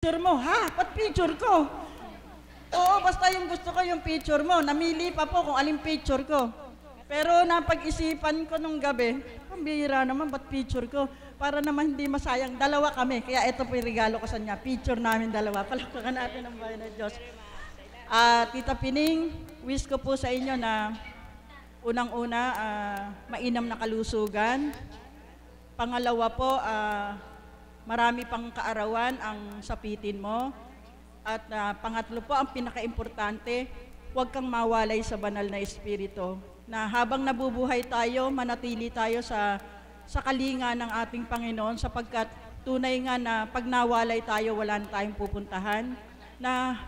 Picture mo, ha? Ba't picture ko? Oo, basta yung gusto ko yung picture mo. Namili pa po kung aling picture ko. Pero napag-isipan ko nung gabi, pambihira naman, ba't picture ko? Para naman hindi masayang. Dalawa kami, kaya ito po yung regalo ko sa niya. Picture namin dalawa. Palakpakan natin ang bayan ng Diyos. Tita Pining, wish ko po sa inyo na unang-una, mainam na kalusugan. Pangalawa po, marami pang kaarawan ang sapitin mo. At pangatlo po, ang pinaka-importante, huwag kang mawalay sa banal na espiritu. Na habang nabubuhay tayo, manatili tayo sa kalinga ng ating Panginoon sapagkat tunay nga na pag nawalay tayo, wala na tayong pupuntahan. Na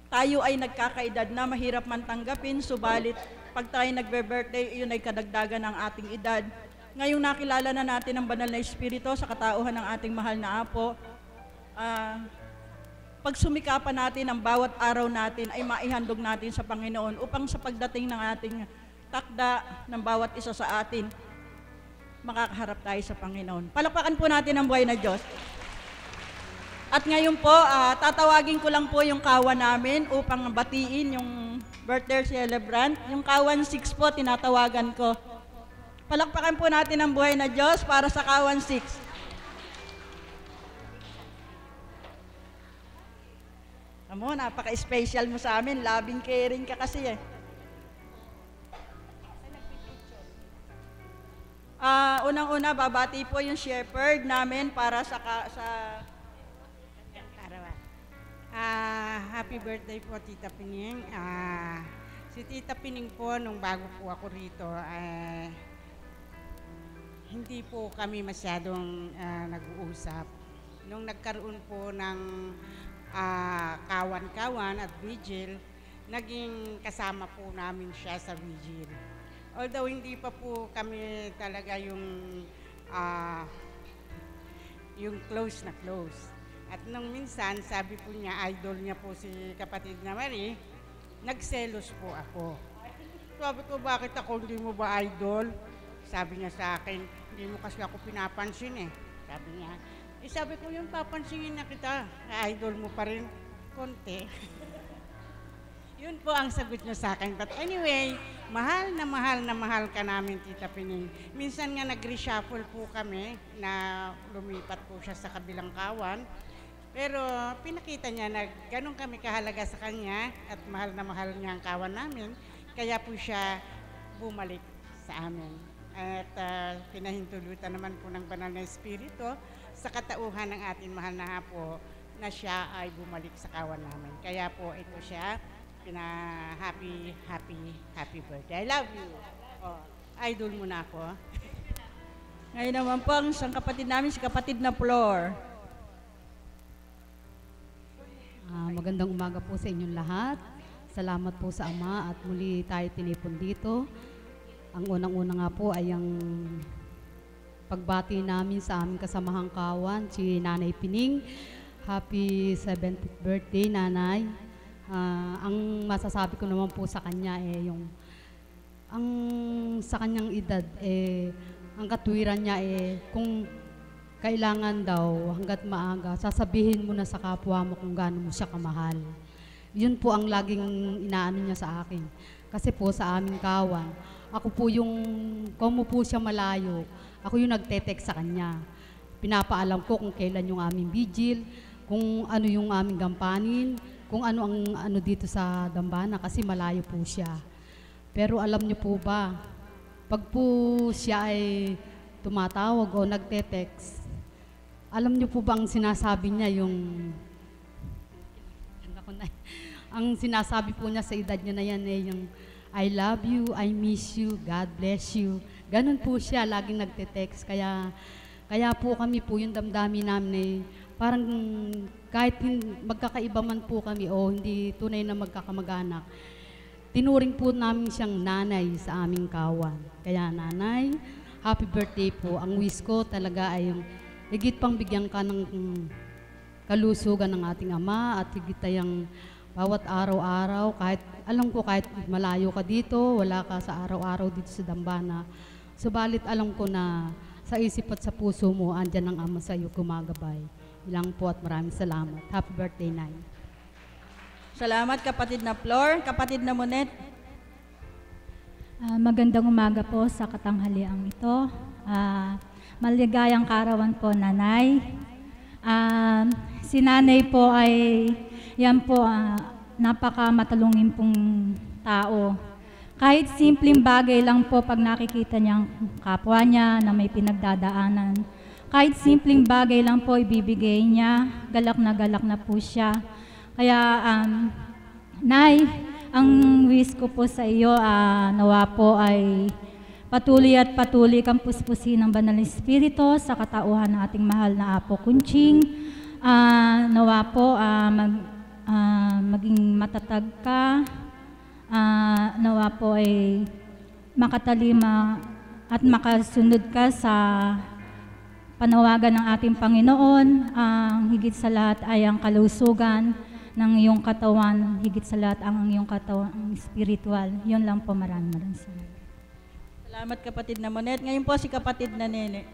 tayo ay nagkakaedad na mahirap man tanggapin, subalit pag tayo nagbe-birthday, yun ay kadagdagan ng ating edad. Ngayong nakilala na natin ang banal na espiritu sa katauhan ng ating mahal na Apo, pagsumikapan natin ang bawat araw natin ay maihandog natin sa Panginoon upang sa pagdating ng ating takda ng bawat isa sa atin, makakaharap tayo sa Panginoon. Palakpakan po natin ang buhay na Diyos. At ngayon po, tatawagin ko lang po yung kawan namin upang batiin yung birthday celebrant. Yung kawan 6 po, tinatawagan ko. Palakpakan po natin ang buhay na Diyos para sa kawan 6. Amo, napaka-special mo sa amin. Loving caring ka kasi eh. Unang-una, babati po yung shepherd namin para sa happy birthday po, Tita Pining. Si Tita Pining po, nung bago po ako rito, hindi po kami masyadong nag-uusap. Nung nagkaroon po ng kawan-kawan at vigil, naging kasama po namin siya sa vigil. Although hindi pa po kami talaga yung close na close. At nung minsan, sabi po niya, idol niya po si kapatid na Marie, nagselos po ako. Sabi ko, bakit ako hindi mo ba idol? Sabi niya sa akin, hindi mo kasi ako pinapansin eh. Sabi niya, sabi ko, yung papansingin na kita, idol mo pa rin, konti. Yun po ang sagot niya sa akin. But anyway, mahal na mahal ka namin, Tita Pining. Minsan nga nag-reshuffle po kami na lumipat po siya sa kabilang kawan. Pero pinakita niya na ganun kami kahalaga sa kanya at mahal na mahal niya ang kawan namin. Kaya po siya bumalik sa amin. At pinahintulutan naman po ng banal na espiritu sa katauhan ng ating mahal na Apo na siya ay bumalik sa kawan namin. Kaya po ito siya, happy birthday. I love you. Oh, idol mo na ako. Ngayon naman po ang isang kapatid namin, si kapatid na Flor. Magandang umaga po sa inyong lahat. Salamat po sa Ama at muli tayo tinipon dito. Ang unang-una nga po ay ang pagbati namin sa aming kasamahang kawan, si Nanay Pining. Happy 70th birthday, Nanay. Ang masasabi ko naman po sa kanya sa kanyang edad ang katwiran niya kung kailangan daw hanggat maaga, sasabihin mo na sa kapwa mo kung gaano mo siya kamahal. Yun po ang laging inaano niya sa akin. Kasi po sa aming kawan, ako po kung mo po siya malayo, ako yung nagte-text sa kanya. Pinapaalam ko kung kailan yung aming vigil, kung ano yung aming gampanin, kung ano ang dito sa dambana kasi malayo po siya. Pero alam niyo po ba, pag po siya ay tumatawag o nagte-text, alam niyo po ba ang sinasabi niya ang sinasabi po niya sa edad niya na yan yung I love you, I miss you, God bless you. Ganun po siya, laging nagte-text. Kaya po kami po yung damdamin namin parang kahit magkakaiba man po kami o hindi tunay na magkakamag-anak, tinuring po namin siyang nanay sa aming kawan. Kaya nanay, happy birthday po. Ang wish ko talaga ay yung higit pang bigyan ka ng kalusugan ng ating Ama at higit tayang bawat araw-araw, alam ko kahit malayo ka dito, wala ka sa araw-araw dito sa dambana, subalit alam ko na sa isip at sa puso mo, andyan ang Ama sa iyo gumagabay. Ilang po at maraming salamat. Happy birthday, Nay. Salamat kapatid na Flor, kapatid na Monet. Magandang umaga po sa katanghaliang ito. Maligayang kaarawan po, Nanay. Si Nanay po ay, yan po, napakamatalungin pong tao. Kahit simpleng bagay lang po pag nakikita niyang kapwa niya na may pinagdadaanan, kahit simpleng bagay lang po ibibigay niya, galak na po siya. Kaya, Nay, ang wish ko po sa iyo, nawa po ay patuloy kang puspusin ng Banal na Espiritu sa katauhan ng ating mahal na Apo Kunching. Nawa po maging matatag ka. Nawa po ay makatalima at makasunod ka sa panawagan ng ating Panginoon. Ang higit sa lahat ay ang kalusugan ng iyong katawan, higit sa lahat ang iyong katawan, ang spiritual. Yun lang po, maraming salamat. Salamat kapatid na Monet. Ngayon po si kapatid na Nene.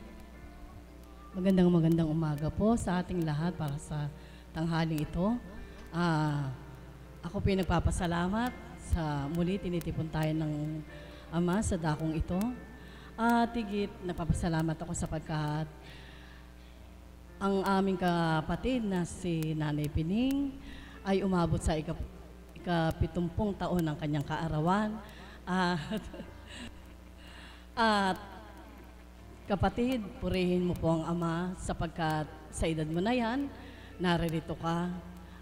Magandang umaga po sa ating lahat para sa tanghaling ito. Ako po nagpapasalamat sa muli tinitipon tayo ng Ama sa dakong ito. Tigit, nagpapasalamat ako sapagkat ang aming kapatid na si Nanay Pining ay umabot sa ika-70 taon ng kanyang kaarawan. At kapatid, purihin mo po ang Ama sapagkat sa edad mo na yan, naririto ka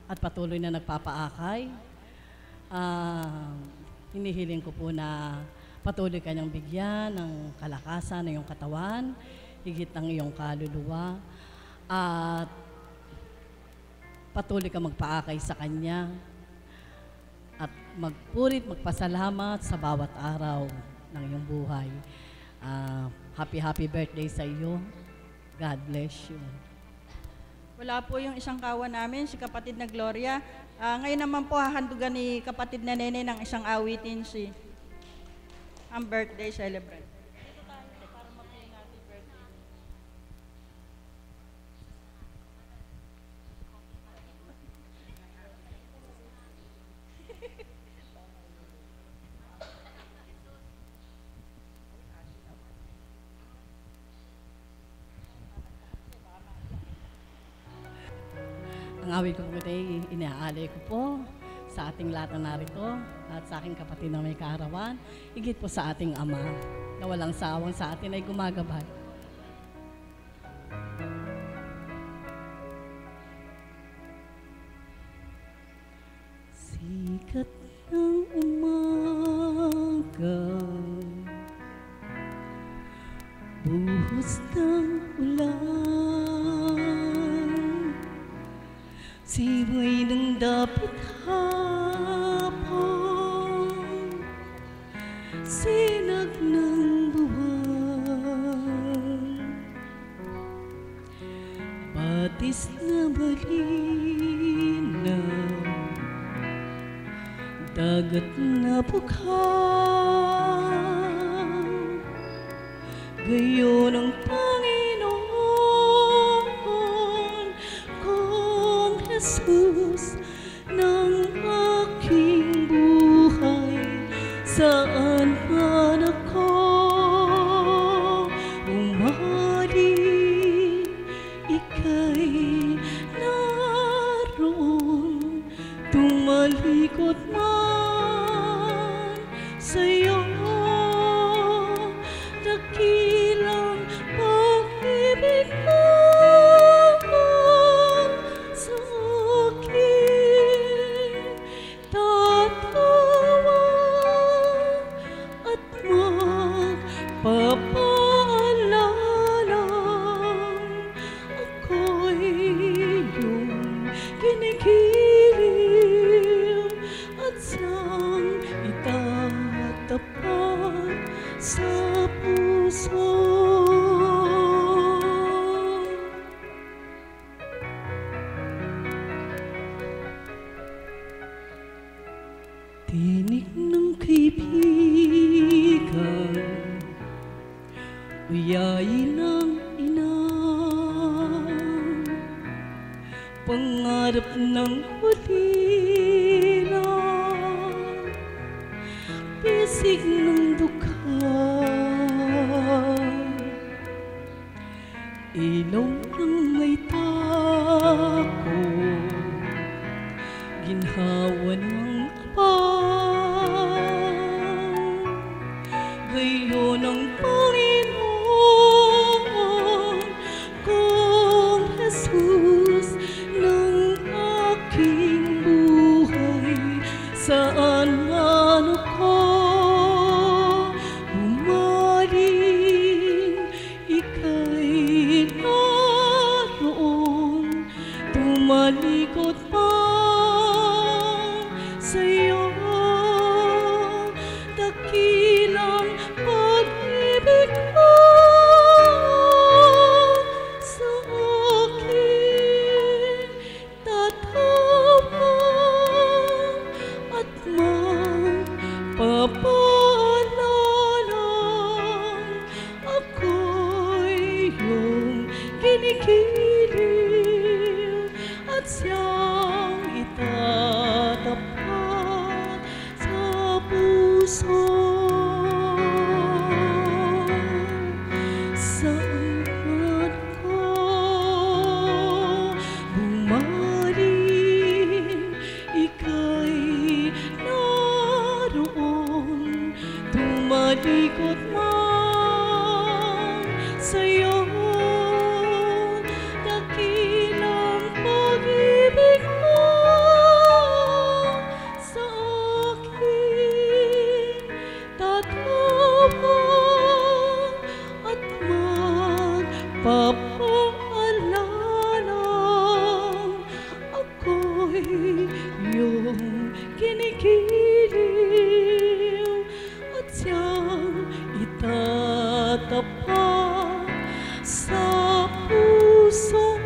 at patuloy na nagpapaakay. Hinihiling ko po na patuloy kanyang bigyan ng kalakasan ng iyong katawan, higit ng iyong kaluluwa, at patuloy ka magpaakay sa Kanya at magpasalamat sa bawat araw ng iyong buhay. Happy birthday sa iyo. God bless you. Wala po yung isang kawan namin, si kapatid na Gloria. Ngayon naman po hahandugan ni kapatid na Nene ng isang awitin ang birthday celebrant. Ang awit ko po ito, inaalay ko po sa ating lahat na narito at sa aking kapatid na may kaarawan, higit po sa ating Ama na walang sawang sa atin ay gumagabay. Sikat ng umaga, buhos ng ulan, simoy ng dapit hapon, sinag ng buwan, batis na malinaw, dagat na bukhang, gayon ang Panginoon kong Jesus ng aking buhay. Saan man ako umali, ika'y naroon, tumalikod man sa'yo. Dakilang pag-ibig mo sa akin, tatawa at magpapaalala. Ako'y iyong kinikilig at siyang itatapat sa puso. Tinig ng kaibigan, uyayin ng ina, harap ng ulila, bisig ng dukha, ilaw ng may tako, ginhawa ng abang, gayon ang Panginoon kong Jesus ng aking buhay. Saan man ako bumaling, ika'y naroon, tumalikod man sa'yo. Dakilang pag-ibig mo sa akin, tatawag at magpapaalala. Ako'y iyong kinikiliw at siyang itatapat sa puso. Saan man ako bumaling, ika'y naroon, tumalikod man sa'yo. Dakilang pag-ibig mo sa akin, tatawag at magpapaalala. Ako'y iyong kinikiliw at siyang itatapat sa puso.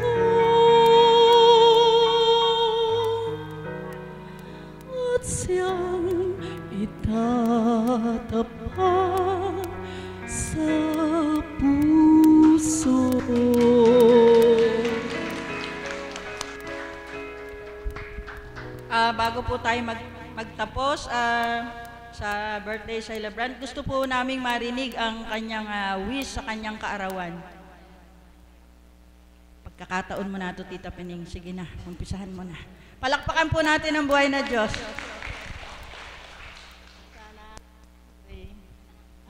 At siyang itatapat sa puso. Bago po tayo magtapos sa birthday celebrant, gusto po naming marinig ang kanyang wish sa kanyang kaarawan. Pagkakataon mo na ito, Tita Pining. Sige na, umpisahan mo na. Palakpakan po natin ang buhay na Diyos.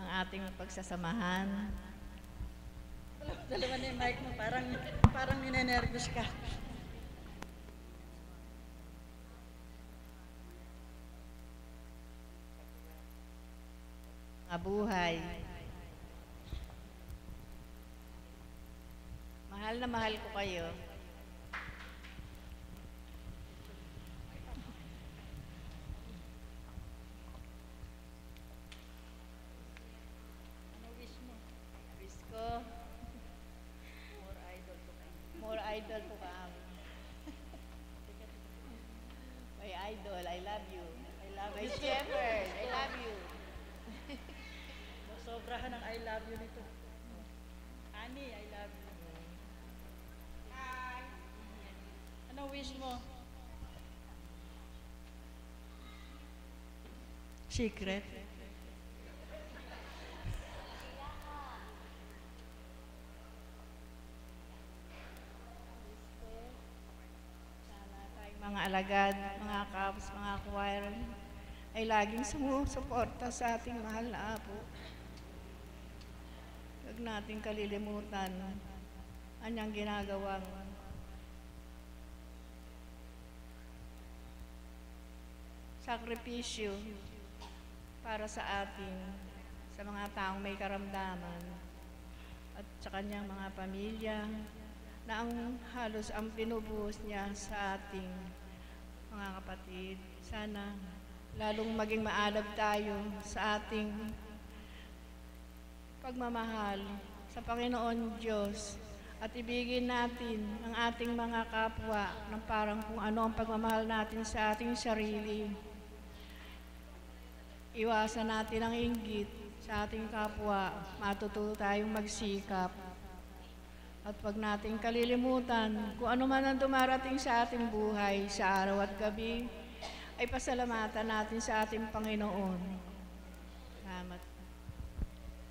Ang ating pagsasamahan. Dalawa na yung mic mo, parang ninenervous ka. Mga buhay. Mahal na mahal ko kayo. Wish ko, more idol po kami. My idol, I love you. I love my shepherd. I love you. Sobrahan ng I love you nito. Ani, I love you. Hi! Ano wish mo? Secret? Sana tayong mga alagad, mga kaps, mga choir ay laging sumusuporta sa ating mahal na Apo. Huwag nating kalilimutan ang kanyang ginagawang sakripisyo para sa atin, sa mga taong may karamdaman at sa kanyang mga pamilya na ang halos ang binubuhos niya sa ating mga kapatid. Sana lalong maging maalab tayo sa ating pagmamahal sa Panginoon Diyos at ibigin natin ang ating mga kapwa ng parang kung ano ang pagmamahal natin sa ating sarili. Iwasan natin ang inggit sa ating kapwa, matututo tayong magsikap At huwag nating kalilimutan kung ano man ang dumarating sa ating buhay sa araw at gabi, ay pasalamatan natin sa ating Panginoon. Salamat.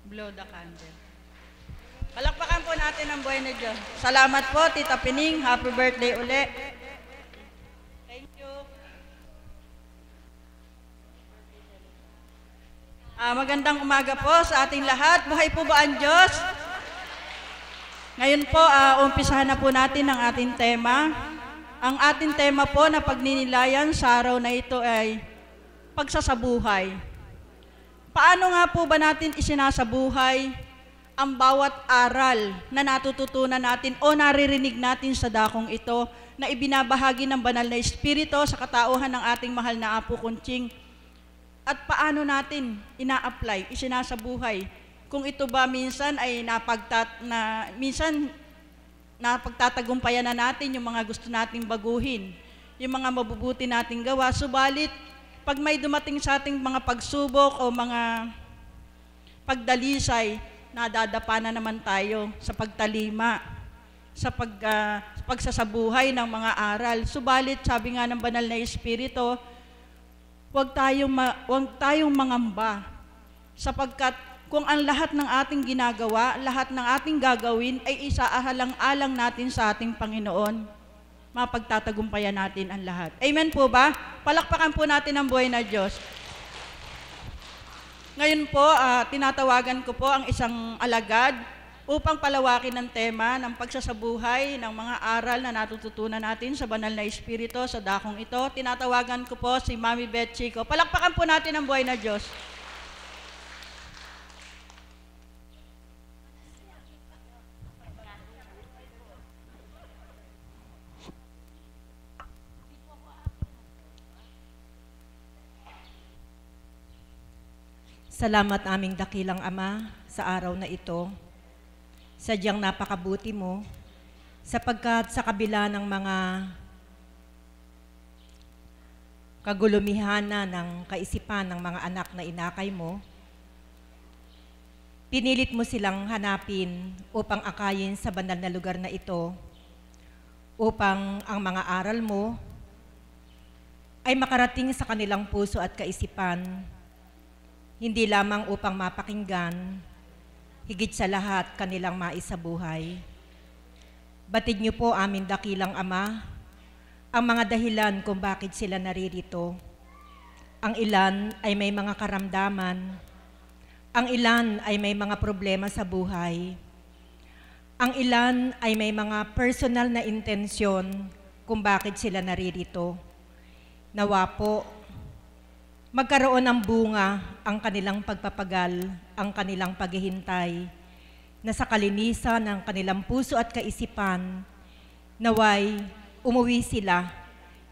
Blow the candle. Palakpakan po natin ang buhay na Diyos. Salamat po, Tita Pining. Happy birthday uli. Thank you. Magandang umaga po sa ating lahat. Buhay po ba ang Diyos? Ngayon po, umpisahan na po natin ang ating tema. Ang ating tema po na pagninilayan sa araw na ito ay pagsasabuhay. Paano nga po ba natin isinasabuhay ang bawat aral na natututunan natin o naririnig natin sa dakong ito na ibinabahagi ng banal na Espiritu sa katauhan ng ating mahal na Apo Kunching? At paano natin ina-apply, isinasabuhay? Kung ito ba minsan ay minsan napagtatagumpayan na natin yung mga gusto nating baguhin, yung mga mabubuti nating gawa, subalit pag may dumating sa ating mga pagsubok o mga pagdalisay, nadadapa na naman tayo sa pagtalima, sa pagsasabuhay ng mga aral. Subalit, sabi nga ng banal na Espiritu, huwag tayong mangamba, sapagkat kung ang lahat ng ating ginagawa, lahat ng ating gagawin ay isaahalang-alang natin sa ating Panginoon, mapagtatagumpayan natin ang lahat. Amen po ba? Palakpakan po natin ang buhay na Diyos. Ngayon po, tinatawagan ko po ang isang alagad upang palawakin ang tema ng pagsasabuhay ng mga aral na natututunan natin sa banal na Espiritu sa dakong ito. Tinatawagan ko po si Mami Beth Chico. Palakpakan po natin ang buhay na Diyos. Salamat aming dakilang Ama sa araw na ito. Sadyang napakabuti mo, sapagkat sa kabila ng mga kagulumihanan ng kaisipan ng mga anak na inakay mo, pinilit mo silang hanapin upang akayin sa banal na lugar na ito, upang ang mga aral mo ay makarating sa kanilang puso at kaisipan, hindi lamang upang mapakinggan, higit sa lahat kanilang maisabuhay. Batid niyo po amin dakilang Ama ang mga dahilan kung bakit sila naririto. Ang ilan ay may mga karamdaman, ang ilan ay may mga problema sa buhay, ang ilan ay may mga personal na intensyon kung bakit sila naririto. Nawa po, magkaroon ng bunga ang kanilang pagpapagal, ang kanilang paghihintay, na sa kalinisan ng kanilang puso at kaisipan, naway umuwi sila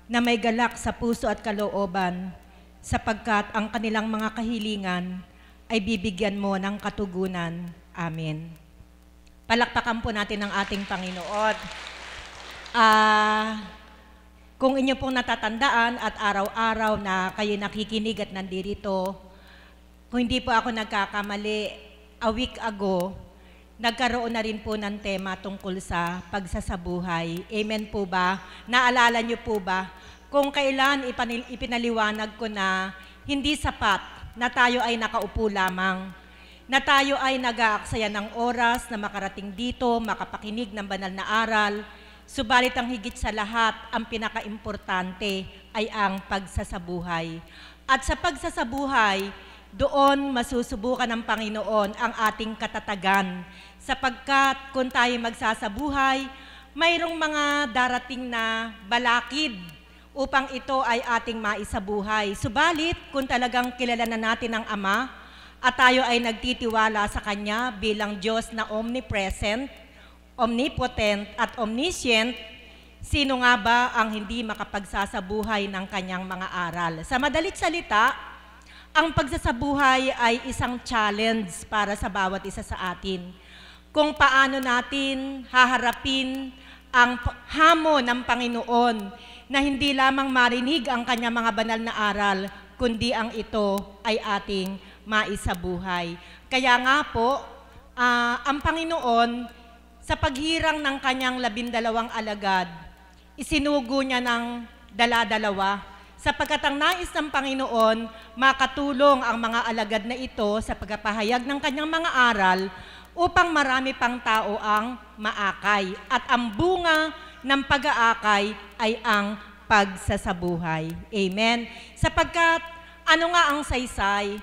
na may galak sa puso at kalooban, sapagkat ang kanilang mga kahilingan ay bibigyan mo ng katugunan. Amen. Palakpakan po natin ang ating Panginoon. Kung inyo pong natatandaan at araw-araw na kayo nakikinig at nandirito, kung hindi po ako nagkakamali, a week ago, nagkaroon na rin po ng tema tungkol sa pagsasabuhay. Amen po ba? Naalala niyo po ba? Kung kailan ipinaliwanag ko na hindi sapat na tayo ay nakaupo lamang, na tayo ay nag-aaksaya ng oras na makarating dito, makapakinig ng banal na aral, subalit ang higit sa lahat, ang pinaka-importante ay ang pagsasabuhay. At sa pagsasabuhay, doon masusubukan ng Panginoon ang ating katatagan. Sapagkat kung tayo magsasabuhay, mayroong mga darating na balakid upang ito ay ating maisabuhay. Subalit, kung talagang kilala na natin ang Ama at tayo ay nagtitiwala sa Kanya bilang Diyos na omnipresent, omnipotent at omniscient, sino nga ba ang hindi makapagsasabuhay ng kanyang mga aral? Sa madalit salita, ang pagsasabuhay ay isang challenge para sa bawat isa sa atin. Kung paano natin haharapin ang hamon ng Panginoon na hindi lamang marinig ang kanyang mga banal na aral, kundi ang ito ay ating maisabuhay. Kaya nga po, ang Panginoon, sa paghirang ng kanyang 12 alagad, isinugo niya ng dala-dalawa, sapagkat ang nais ng Panginoon, makatulong ang mga alagad na ito sa pagpapahayag ng kanyang mga aral upang marami pang tao ang maakay. At ang bunga ng pag-aakay ay ang pagsasabuhay. Amen. Sapagkat ano nga ang saysay?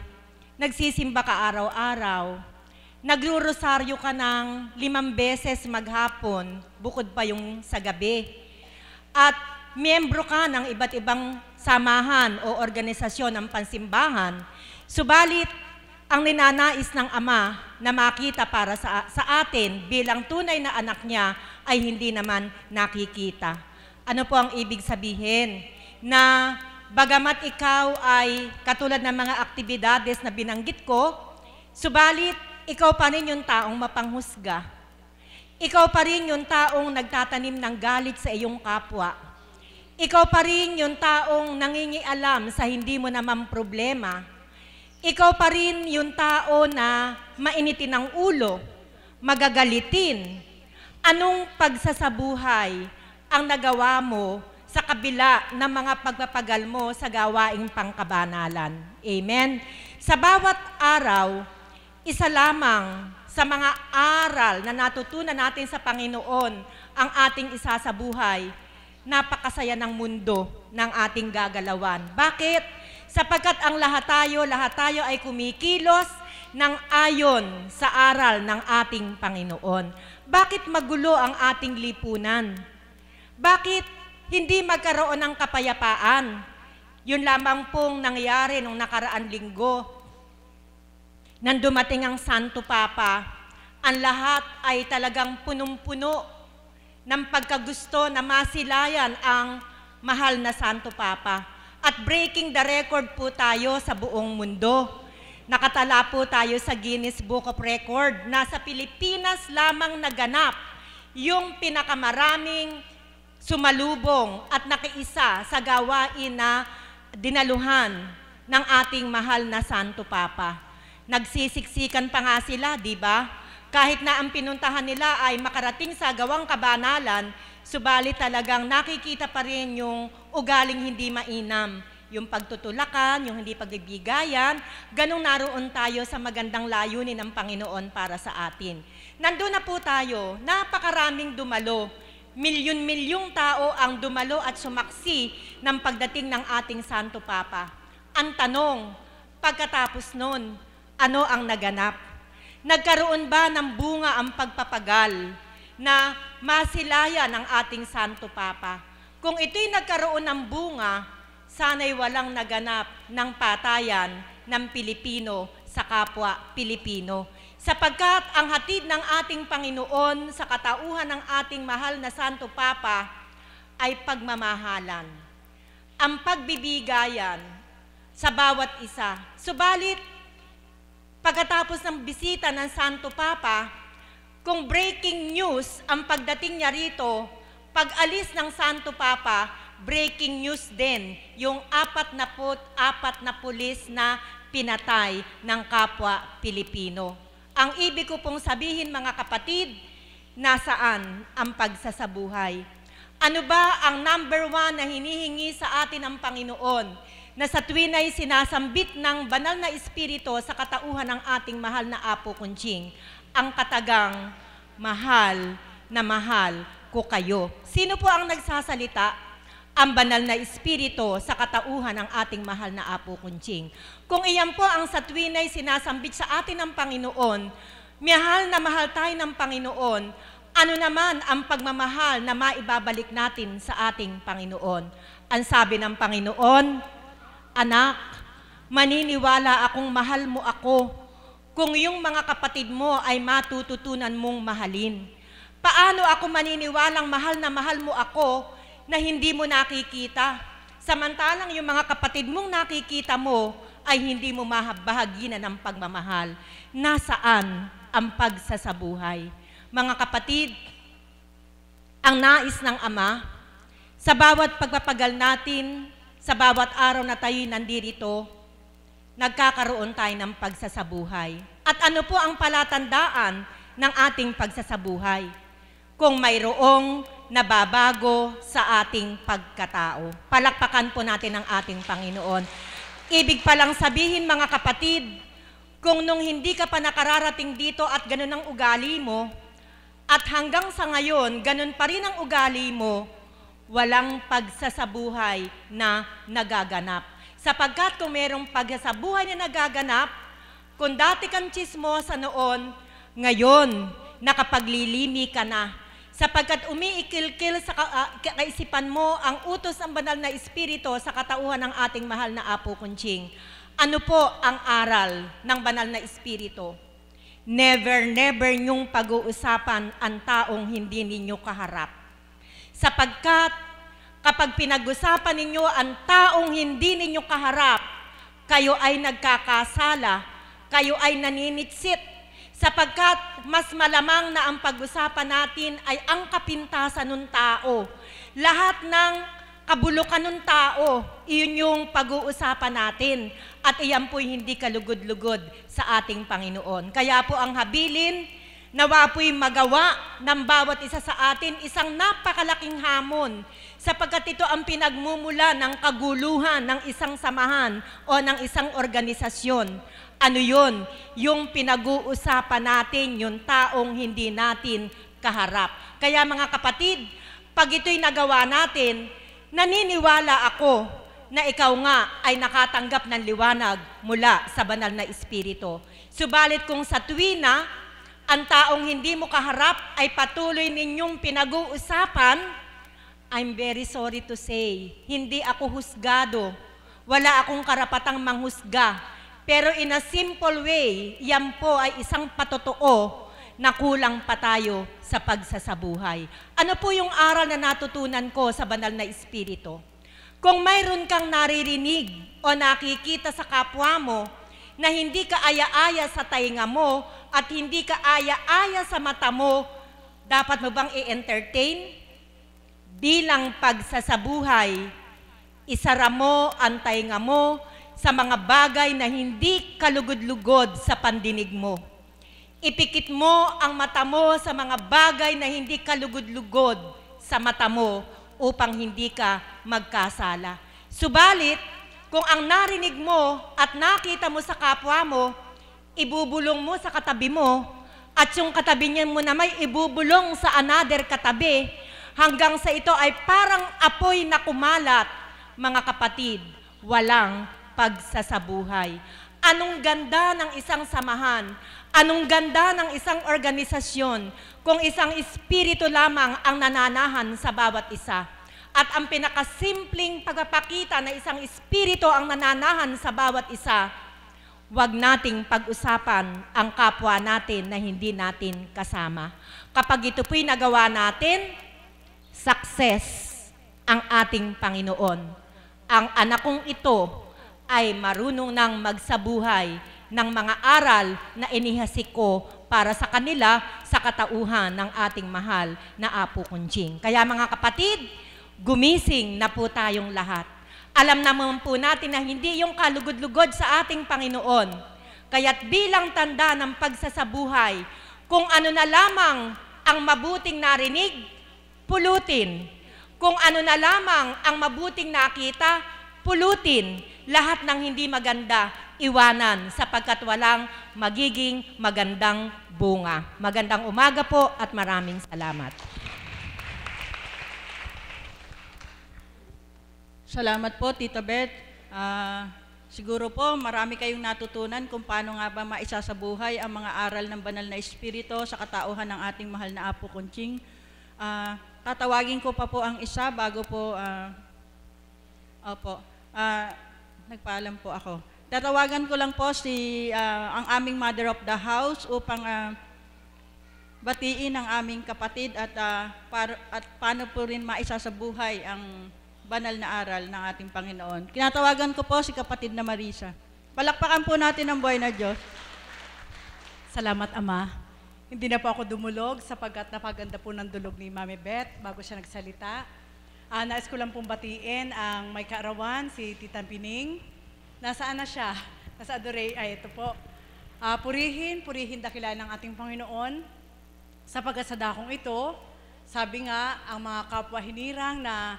Nagsisimba ka araw-araw, nagrurosaryo ka ng 5 beses maghapon, bukod pa yung sa gabi. At miyembro ka ng iba't ibang samahan o organisasyon ng pansimbahan. Subalit, ang ninanais ng Ama na makita para sa atin bilang tunay na anak niya ay hindi naman nakikita. Ano po ang ibig sabihin? Na bagamat ikaw ay katulad ng mga aktibidades na binanggit ko, subalit ikaw pa rin yung taong mapanghusga. Ikaw pa rin yung taong nagtatanim ng galit sa iyong kapwa. Ikaw pa rin yung taong nangingialam sa hindi mo naman problema. Ikaw pa rin yung tao na mainitin ang ulo, magagalitin. Anong pagsasabuhay ang nagawa mo sa kabila ng mga pagpapagal mo sa gawaing pangkabanalan? Amen? Sa bawat araw, isa lamang sa mga aral na natutunan natin sa Panginoon ang ating isasabuhay, napakasaya ng mundo ng ating gagalawan. Bakit? Sapagkat ang lahat tayo ay kumikilos ng ayon sa aral ng ating Panginoon. Bakit magulo ang ating lipunan? Bakit hindi magkaroon ng kapayapaan? Yun lamang pong nangyari nung nakaraan linggo. Nang dumating ang Santo Papa, ang lahat ay talagang punong-puno ng pagkagusto na masilayan ang mahal na Santo Papa. At breaking the record po tayo sa buong mundo. Nakatala po tayo sa Guinness Book of Record na sa Pilipinas lamang naganap yung pinakamaraming sumalubong at nakiisa sa gawain na dinaluhan ng ating mahal na Santo Papa. Nagsisiksikan pa nga sila, di ba? Kahit na ang pinuntahan nila ay makarating sa gawang kabanalan, subalit talagang nakikita pa rin yung ugaling hindi mainam. Yung pagtutulakan, yung hindi pagbibigayan, ganong naroon tayo sa magandang layunin ng Panginoon para sa atin. Nandun na po tayo, napakaraming dumalo. Milyon-milyong tao ang dumalo at sumaksi ng pagdating ng ating Santo Papa. Ang tanong, pagkatapos nun, ano ang naganap? Nagkaroon ba ng bunga ang pagpapagal na masilayan ng ating Santo Papa? Kung ito'y nagkaroon ng bunga, sana'y walang naganap ng patayan ng Pilipino sa kapwa Pilipino. Sapagkat ang hatid ng ating Panginoon sa katauhan ng ating mahal na Santo Papa ay pagmamahalan. Ang pagbibigayan sa bawat isa. Subalit, pagkatapos ng bisita ng Santo Papa, kung breaking news ang pagdating niya rito, pag-alis ng Santo Papa, breaking news din yung 44 na pulis na pinatay ng kapwa Pilipino. Ang ibig ko pong sabihin, mga kapatid, nasaan ang pagsasabuhay? Ano ba ang number 1 na hinihingi sa atin ng Panginoon na sa tuwin ay sinasambit ng banal na Espiritu sa katauhan ng ating mahal na Apo Kunching? Ang katagang, mahal na mahal ko kayo. Sino po ang nagsasalita? Ang banal na Espiritu sa katauhan ng ating mahal na Apo Kunching. Kung iyan po ang sa tuwin ay sinasambit sa atin ng Panginoon, mahal na mahal tayo ng Panginoon, ano naman ang pagmamahal na maibabalik natin sa ating Panginoon? Ang sabi ng Panginoon, anak, maniniwala akong mahal mo ako kung yung mga kapatid mo ay matututunan mong mahalin. Paano ako maniniwalang mahal mo ako na hindi mo nakikita? Samantalang yung mga kapatid mong nakikita mo ay hindi mo mahabahagi na ng pagmamahal. Nasaan ang pagsasabuhay? Mga kapatid, ang nais ng Ama, sa bawat pagpapagal natin, sa bawat araw na tayo nandirito, nagkakaroon tayo ng pagsasabuhay. At ano po ang palatandaan ng ating pagsasabuhay? kung mayroong nababago sa ating pagkatao. Palakpakan po natin ang ating Panginoon. Ibig palang sabihin, mga kapatid, kung nung hindi ka pa nakararating dito at ganun ang ugali mo, at hanggang sa ngayon, ganun pa rin ang ugali mo, walang pagsasabuhay na nagaganap. Sapagkat kung mayroong pagsasabuhay na nagaganap, kung dati kang tsismosa noon, ngayon, nakapaglilimi ka na. Sapagkat umiikilkil sa kaisipan mo ang utos ng banal na Espiritu sa katauhan ng ating mahal na Apo Kunching. Ano po ang aral ng banal na Espiritu? Never niyong pag-uusapan ang taong hindi ninyo kaharap. Sapagkat kapag pinag-usapan ninyo ang taong hindi ninyo kaharap, kayo ay nagkakasala, kayo ay naninitsit, sapagkat mas malamang na ang pag-usapan natin ay ang kapintasan ng tao. Lahat ng kabulukan ng tao, iyon yung pag-uusapan natin. At iyan po'y hindi kalugod-lugod sa ating Panginoon. Kaya po ang habilin, nawa po'y magawa ng bawat isa sa atin isang napakalaking hamon, sapagkat ito ang pinagmumula ng kaguluhan ng isang samahan o ng isang organisasyon. Ano yun? Yung pinag-uusapan natin, yung taong hindi natin kaharap. Kaya mga kapatid, pag ito'y nagawa natin, naniniwala ako na ikaw nga ay nakatanggap ng liwanag mula sa banal na Espiritu. Subalit kung sa tuwina, ang taong hindi mo kaharap ay patuloy ninyong pinag-uusapan, I'm very sorry to say, hindi ako husgado. Wala akong karapatang manghusga. Pero in a simple way, yan po ay isang patotoo na kulang pa tayo sa pagsasabuhay. Ano po yung aral na natutunan ko sa banal na Espiritu? Kung mayroon kang naririnig o nakikita sa kapwa mo na hindi ka aya-aya sa tainga mo at hindi ka aya-aya sa mata mo, dapat mo bang i-entertain? Bilang pagsasabuhay, isara mo ang tainga mo sa mga bagay na hindi kalugod-lugod sa pandinig mo. Ipikit mo ang mata mo sa mga bagay na hindi kalugod-lugod sa mata mo upang hindi ka magkasala. Subalit, kung ang narinig mo at nakita mo sa kapwa mo, ibubulong mo sa katabi mo, at yung katabi niya mo naman ibubulong sa another katabi, hanggang sa ito ay parang apoy na kumalat, mga kapatid, walang pagsasabuhay. Anong ganda ng isang samahan, anong ganda ng isang organisasyon kung isang espiritu lamang ang nananahan sa bawat isa. At ang pinakasimpleng pagpapakita na isang espiritu ang nananahan sa bawat isa, wag nating pag-usapan ang kapwa natin na hindi natin kasama. Kapag ito po'y nagawa natin, success ang ating Panginoon. Ang anak kong ito ay marunong nang magsabuhay ng mga aral na inihasik ko para sa kanila sa katauhan ng ating mahal na Apo Kunching. Kaya mga kapatid, gumising na po tayong lahat. Alam naman po natin na hindi yung kalugod-lugod sa ating Panginoon. Kaya't bilang tanda ng pagsasabuhay, kung ano na lamang ang mabuting narinig, pulutin. Kung ano na lamang ang mabuting nakita, pulutin. Lahat ng hindi maganda, iwanan sapagkat walang magiging magandang bunga. Magandang umaga po at maraming salamat. Salamat po, Tita Beth. Siguro po marami kayong natutunan kung paano nga ba maisasabuhay ang mga aral ng banal na Espiritu sa katauhan ng ating mahal na Apo Kunching. Tatawagin ko pa po ang isa bago po, nagpaalam po ako. Tatawagan ko lang po ang aming Mother of the House upang batiin ang aming kapatid at paano po rin maisasabuhay ang banal na aral ng ating Panginoon. Kinatawagan ko po si kapatid na Marisa. Palakpakan po natin ang buhay na Diyos. Salamat, Ama. Hindi na po ako dumulog sapagkat napaganda po ng dulog ni Mami Beth bago siya nagsalita. Nais ko lang pong batiin ang may kaarawan, si Tita Pining. Nasaan na siya? Nasa Adore, ito po. Purihin dakilaan ng ating Panginoon sapagkat sa dakong ito sabi nga, ang mga kapwa hinirang na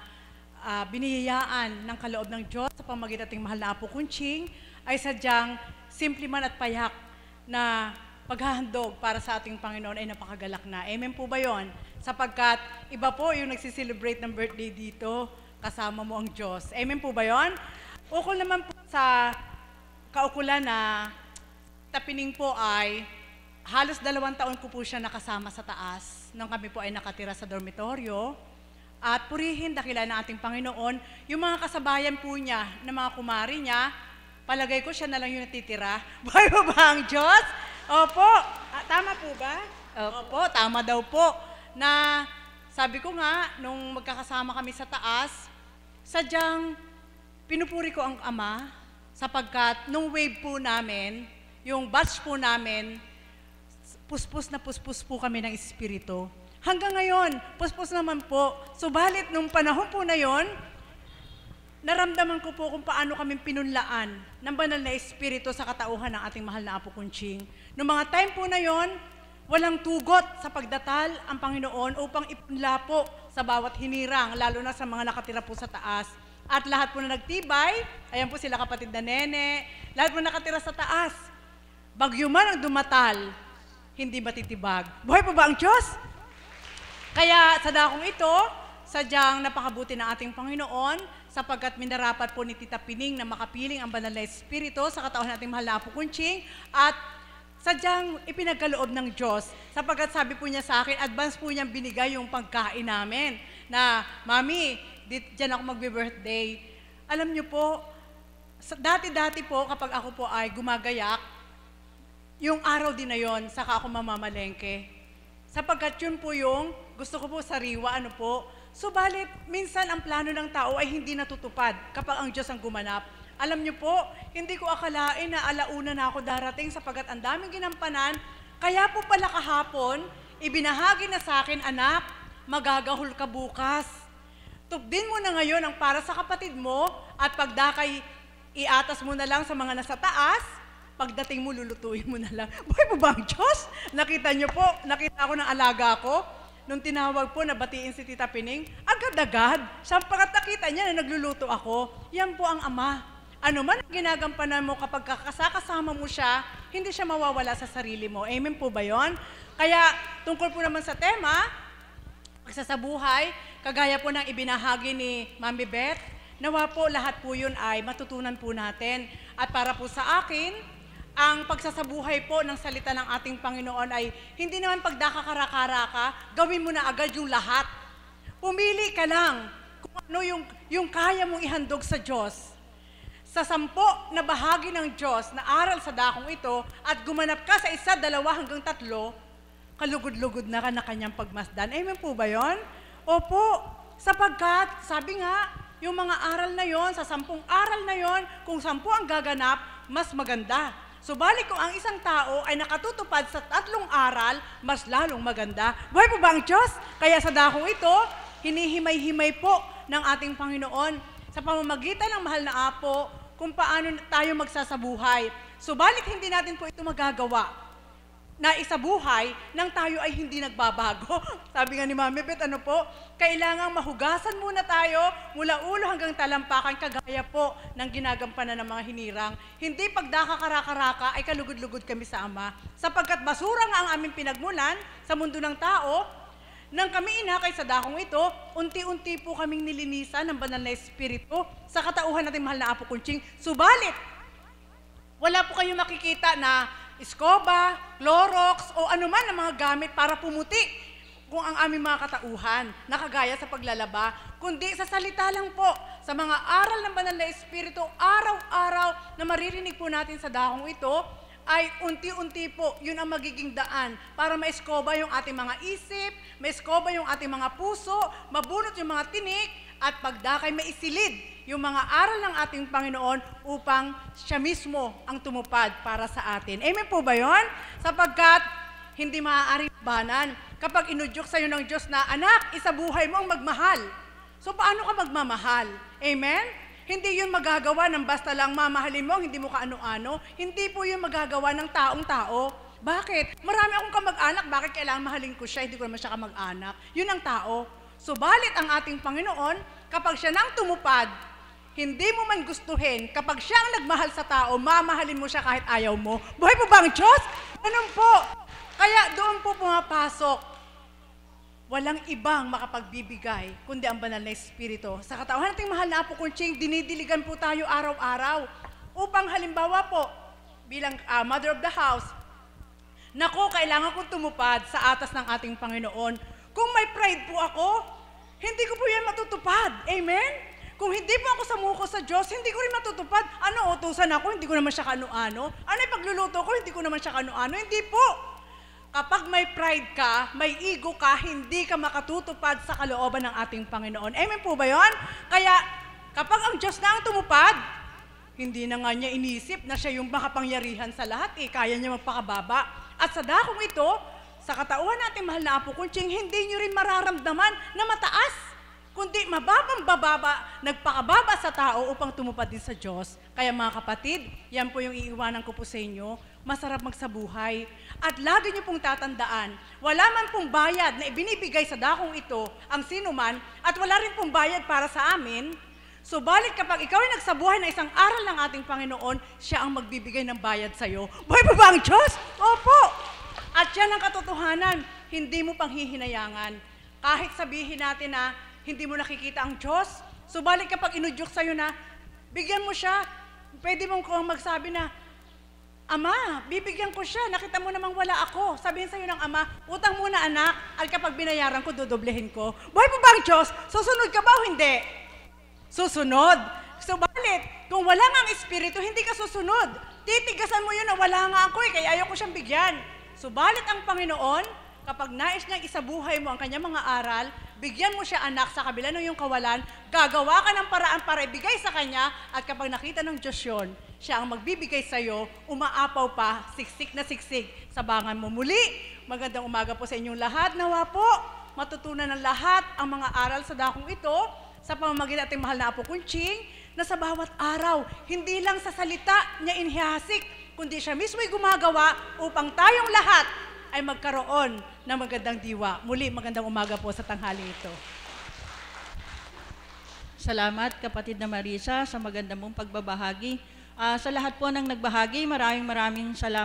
binihiyaan ng kaloob ng Diyos sa pamagitan ng mahal na Apo Kunching ay sadyang simple man at payak na paghahandog para sa ating Panginoon ay napakagalak na. Amen po ba yon? Sapagkat iba po yung nagsiselebrate ng birthday dito, kasama mo ang Diyos. Amen po ba yon? Ukol naman po sa kaukulan na Tapining po ay halos 2 taon ko po siya nakasama sa taas nang kami po ay nakatira sa dormitoryo. At purihin, dakilan ng ating Panginoon, yung mga kasabayan po niya, na mga kumari niya, palagay ko siya na lang yung natitira. Buhay po ba ang Diyos? Opo. Tama po ba? Opo, tama daw po. Na sabi ko nga, nung magkakasama kami sa taas, sadyang pinupuri ko ang Ama, sapagkat nung wave po namin, yung batch po namin, puspos po kami ng Espiritu. Hanggang ngayon, puspos naman po. Subalit nung panahon po na yon, naramdaman ko po kung paano kami pinunlaan ng banal na Espiritu sa katauhan ng ating mahal na Apo Kunching. Noong mga time po na yon, walang tugot sa pagdatal ang Panginoon upang ipunla po sa bawat hinirang, lalo na sa mga nakatira po sa taas. At lahat po na nagtibay, ayan po sila kapatid na Nene, lahat po nakatira sa taas. Bagyo man ang dumatal, hindi matitibag. Buhay po ba ang Diyos? Kaya sa dakong ito, sadyang napakabuti ng ating Panginoon sapagkat minarapat po ni Tita Pining na makapiling ang banal na Espiritu sa katauhan nating mahal na Apo Kunching at sadyang ipinagkaloob ng Diyos sapagkat sabi po niya sa akin, advance po niyang binigay yung pagkain namin na, Mami, diyan ako magbe-birthday. Alam niyo po, dati-dati po kapag ako po ay gumagayak, yung araw din na yon, saka ako mamamalengke. Sapagkat yun po yung gusto ko po sariwa, ano po. Subalit, minsan ang plano ng tao ay hindi natutupad kapag ang Diyos ang gumanap. Alam niyo po, hindi ko akalain na alauna na ako darating sapagkat ang daming ginampanan. Kaya po pala kahapon, ibinahagi na sa akin, anak, magagahol ka bukas. Tubdin mo na ngayon ang para sa kapatid mo at pagdakay, iatas mo na lang sa mga nasa taas. Pagdating mo, lulutuin mo na lang. Buhay po ba ang Diyos? Nakita niyo po, nakita ako ng alaga ko. Nung tinawag po na batiin si Tita Pining, agad-agad. Sapagkat nakita niya na nagluluto ako, yan po ang Ama. Ano man ang ginagampanan mo kapag kasama mo siya, hindi siya mawawala sa sarili mo. Amen po ba yon? Kaya tungkol po naman sa tema, pagsasabuhay, kagaya po ng ibinahagi ni Mami Beth, nawa po lahat po yun ay matutunan po natin. At para po sa akin, ang pagsasabuhay po ng salita ng ating Panginoon ay hindi naman pagdakakarakara, gawin mo na agad yung lahat. Pumili ka lang kung ano yung kaya mong ihandog sa Diyos. Sa 10 na bahagi ng Diyos na aral sa dakong ito at gumanap ka sa 1, 2 hanggang 3, kalugod-lugod na ka na kanyang pagmasdan. Amen po ba yon? Opo, sapagkat sabi nga, yung mga aral na yon, sa 10 aral na yon, kung 10 ang gaganap, mas maganda. Subalit kung ang isang tao ay nakatutupad sa 3 aral, mas lalong maganda. Buhay po ba ang Diyos? Kaya sa dakong ito, hinihimay-himay po ng ating Panginoon sa pamamagitan ng mahal na Apo kung paano tayo magsasabuhay. Subalit hindi natin po ito magagawa na isabuhay nang tayo ay hindi nagbabago. Sabi nga ni Mami Beth, ano po, kailangang mahugasan muna tayo mula ulo hanggang talampakan kagaya po ng ginagampanan ng mga hinirang. Hindi pagdakakaraka ay kalugod-lugod kami sa Ama. Sapagkat basura nga ang aming pinagmulan sa mundo ng tao, nang kami inakay sa dakong ito, unti-unti po kaming nilinisan ng banal na Espiritu sa katauhan natin mahal na Apo Kunching. Subalit, wala po kayong makikita na iskoba, Clorox, o anuman ang mga gamit para pumuti kung ang aming mga katauhan, nakagaya sa paglalaba, kundi sa salita lang po, sa mga aral ng banal na Espiritu, araw-araw na maririnig po natin sa dakong ito, ay unti-unti po, yun ang magiging daan para maeskoba yung ating mga isip, maeskoba yung ating mga puso, mabunot yung mga tinik, at pagdakay maisilid yung mga aral ng ating Panginoon upang siya mismo ang tumupad para sa atin. Amen po ba yun? Sapagkat hindi maaaring banan kapag inudyok sa'yo ng Diyos na, anak, isabuhay mo ang magmahal. So paano ka magmamahal? Amen? Hindi yun magagawa ng basta lang mamahalin mo, hindi mo kaano-ano. Hindi po yun magagawa ng taong-tao. Bakit? Marami akong kamag-anak, bakit kailangan mahalin ko siya, hindi ko naman siya kamag-anak? Yun ang tao. Subalit ang ating Panginoon, kapag siya nang tumupad, hindi mo man gustuhin, kapag siya ang nagmahal sa tao, mamahalin mo siya kahit ayaw mo. Buhay po ba ang Diyos? Ganun po. Kaya doon po pumapasok. Walang ibang makapagbibigay, kundi ang banal na Espiritu. Sa katauhan nating mahal na Apo Kunching, dinidiligan po tayo araw-araw. Upang halimbawa po, bilang mother of the house, naku, kailangan kong tumupad sa atas ng ating Panginoon. Kung may pride po ako, hindi ko po yan matutupad. Amen? Kung hindi po ako samuko sa Diyos, hindi ko rin matutupad. Ano, utusan ako, hindi ko naman siya kano-ano. Ano yung pagluluto ko, hindi ko naman siya kano-ano. Hindi po. Kapag may pride ka, may ego ka, hindi ka makatutupad sa kalooban ng ating Panginoon. Amen po ba yun? Kaya, kapag ang Diyos na ang tumupad, hindi na nga niya inisip na siya yung makapangyarihan sa lahat, kaya niya magpakababa. At sa dakong ito, sa katauhan nating mahal na Apo Kunching, hindi niyo rin mararamdaman na mataas, kundi mababang-bababa, nagpakababa sa tao upang tumupad din sa Diyos. Kaya mga kapatid, yan po yung iiwanan ko po sa inyo, masarap magsabuhay. At lagi niyo pong tatandaan, wala man pong bayad na ibinibigay sa dakong ito ang sinuman, at wala rin pong bayad para sa amin. Subalit kapag ikaw ay nagsabuhay ng isang aral ng ating Panginoon, siya ang magbibigay ng bayad sa iyo. Buhay pa ba ang Diyos? Opo! At yan ang katotohanan, hindi mo pang hihinayangan. Kahit sabihin natin na hindi mo nakikita ang Diyos, subalit kapag inudyok sa iyo na, bigyan mo siya, pwede mong magsabi na, Ama, bibigyan ko siya, nakita mo namang wala ako. Sabihin sa'yo ng Ama, utang muna anak, at kapag binayaran ko, dodoblehin ko. Buhay po ba ang Diyos? Susunod ka ba o hindi? Susunod. Subalit, kung wala nga ang Espiritu, hindi ka susunod. Titigasan mo yun na wala nga ako kaya ayaw ko siyang bigyan. Subalit ang Panginoon, kapag nais niyang isabuhay mo ang kanyang mga aral, bigyan mo siya anak sa kabila ng iyong kawalan, gagawa ka ng paraan para ibigay sa kanya, at kapag nakita ng Diyos yun, siya ang magbibigay sa iyo, umaapaw pa, siksik na siksik sa bangan mo. Muli, magandang umaga po sa inyong lahat. Nawa po, matutunan ng lahat ang mga aral sa dakong ito, sa pamamagitan ating mahal na Apo Kunching, na sa bawat araw, hindi lang sa salita niya inihasik, kundi siya mismo'y gumagawa upang tayong lahat ay magkaroon ng magandang diwa. Muli, magandang umaga po sa tanghali ito. Salamat, kapatid na Marisa, sa maganda mong pagbabahagi. Sa lahat po ng nagbahagi, maraming salamat.